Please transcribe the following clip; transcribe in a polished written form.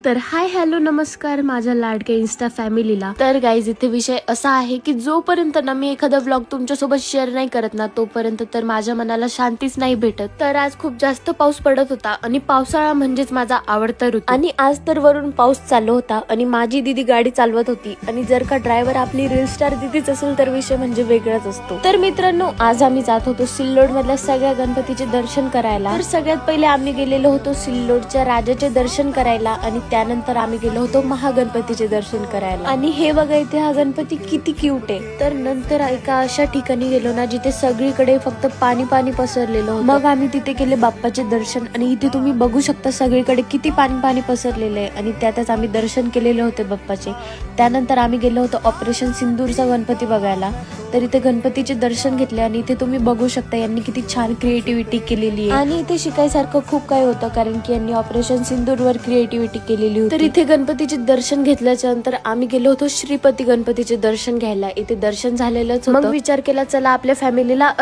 तर hi hello नमस्कार माझ्या लाडक्या इन्स्टा फॅमिलीला। तर गाईज इथे विषय असा आहे की जोपर्यंत ना मी एखादा व्लॉग तुमच्यासोबत शेअर नाही करत ना तोपर्यंत तर माझ्या मनाला शांतीच नाही भेटत। तर आज खूप जास्त पाऊस पडत होता आणि पावसाळा म्हणजेच माझा आवडता ऋतू आणि आज तर वरून पाऊस चालू होता आणि माझी दीदी गाडी चालवत होती आणि जर का ड्रायव्हर आपली रील स्टार दीदीच असेल तर विषय म्हणजे वेगळाच असतो। तर मित्रांनो आज आम्ही जात होतो सिल्लोड मधल्या सगळ्या गणपतीचे दर्शन करायला। तर सगळ्यात पहिले आम्ही गेलेलो होतो सिल्लोडच्या राजाचे दर्शन करायला आणि त्यानंतर आम्ही गेलो होतो महागणपतीचे दर्शन करायला। आणि हे बघा इथे हा गणपती किती क्यूट आहे। तर नंतर एका अशा ठिकाणी गेलो ना जिथे सगळीकडे फक्त पाणी पाणी पसरलेलं होतं। मग आम्ही तिथे केले बाप्पाचे दर्शन आणि इथे तुम्ही बघू शकता सगळीकडे किती पाणी पाणी पसरलेलं आहे आणि त्यातच आम्ही दर्शन केलेले होते बाप्पाचे। त्यानंतर आम्ही गेलो होतो ऑपरेशन सिंदूरचा गणपती बघायला। तर इथे गणपतीचे दर्शन घेतले आणि इथे तुम्ही बघू शकता यांनी किती छान क्रिएटिव्हिटी केलेली आहे आणि इथे शिकायसारखं खूप काही होतं कारण की यांनी ऑपरेशन सिंदूर वर क्रिएटिव्हिटी केलेली होती। तर इथे गणपतीचे दर्शन घेतल्याच्या नंतर आम्ही गेलो होतो श्रीपती गणपतीचे दर्शन घ्यायला। इथे दर्शन झालेलंच होतं। मग विचार केला चला आपल्या फॅमिलीला